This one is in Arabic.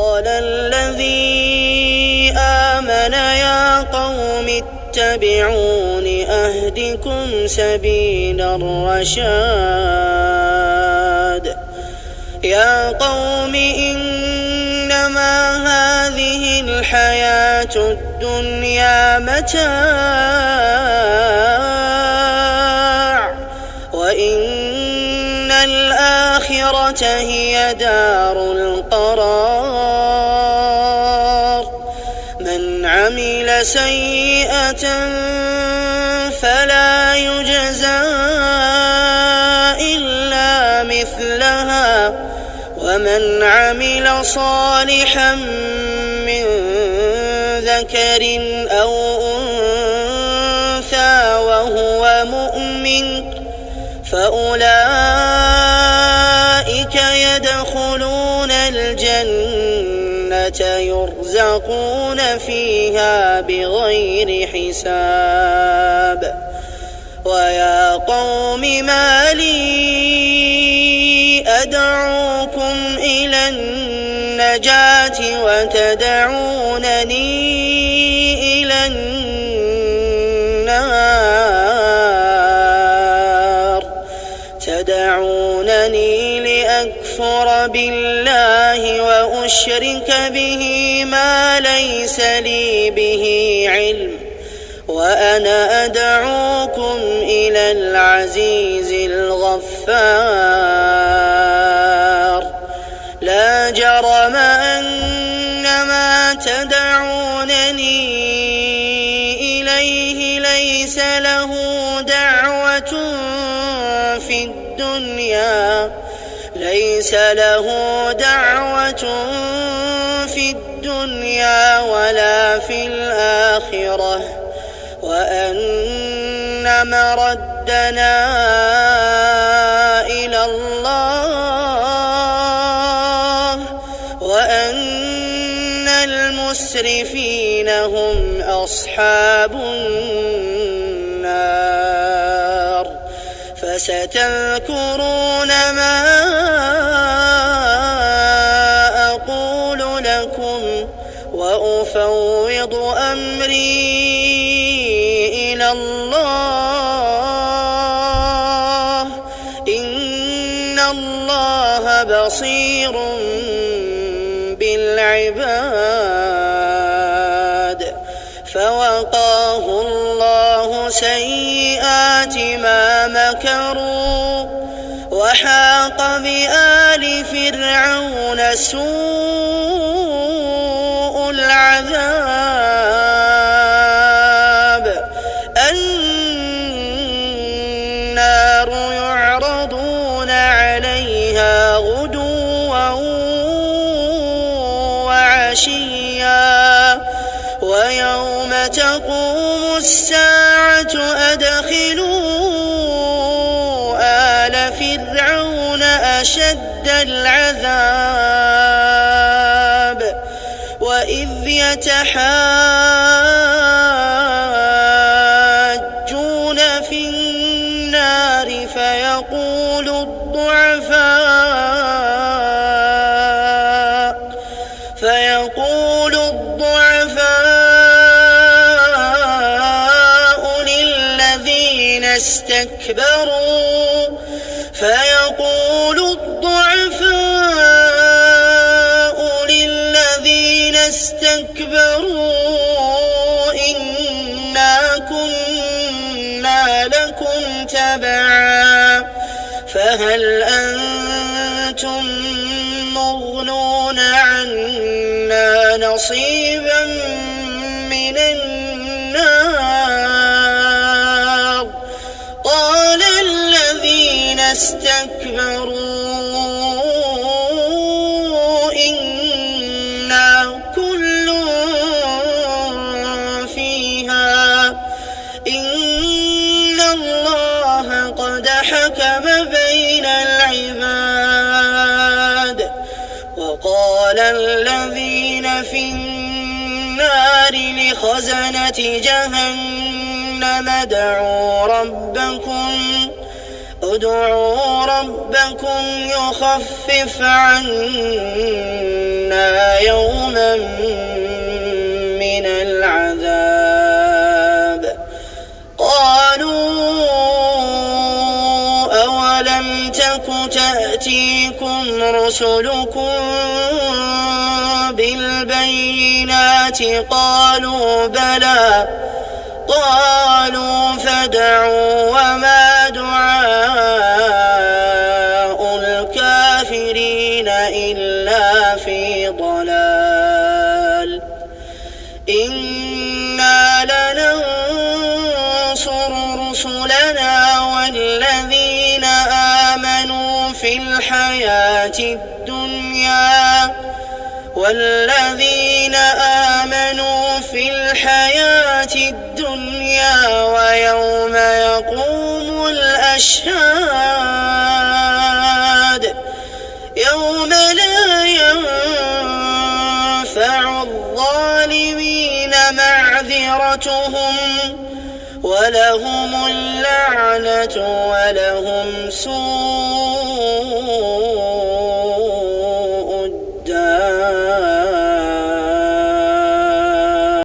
قال الذي آمن يا قوم اتبعون أهدكم سبيل الرشاد. يا قوم إنما هذه الحياة الدنيا متاع وإن الآخرة هي دار القرار. من عمل سيئة فلا يجزى إلا مثلها ومن عمل صالحا من ذكر أو أنثى وهو مؤمن فأولئك يدخلون الجنة يرزقون فيها بغير حساب. ويا قوم ما لي أدعوكم إلى النجاة وتدعونني إلى النار. تدعونني لأكفر بالله وأشرك به ما ليس لي به علم وأنا أدعوكم إلى العزيز الغفار. لا جرم أن ما تدعونني إليه ليس له دعوة في الدنيا ولا في الآخرة وأن مردنا إلى الله وأن المسرفين هم أصحاب النار. فستذكرون ما أقول لكم وأفوض أمري إلى الله إن الله بصير بالعباد. فوقاه الله سيئات ما مكروا وحاق بآل فرعون سوء العذاب. النار يعرضون عليها غدوا وعشيا ويوم تقوم الساعة أدخلوا آل فرعون أشد العذاب. وإذ يتحاجون في النار فيقول الضعفاء للذين استكبروا إنا كنا لكم تبعا فهل أنتم مغنون عنا نصيبا من النار. قال الذين استكبروا إنا كل فيها إن الله قد حكم بين العباد. وقال الذين في النار لخزنة جهنم ادعوا ربكم يخفف عنا عنا يوما من العذاب. قالوا أولم تك تأتيكم رسلكم بالبينات؟ قالوا بلى. قالوا فادعوا وما دعاء الكافرين إلا في ضلال. إنا لننصر رسلنا والذين آمنوا في الحياة الدنيا ويوم يقوم الأشهاد يوم لا ينفع الظالمين معذرتهم ولهم اللعنة ولهم سوء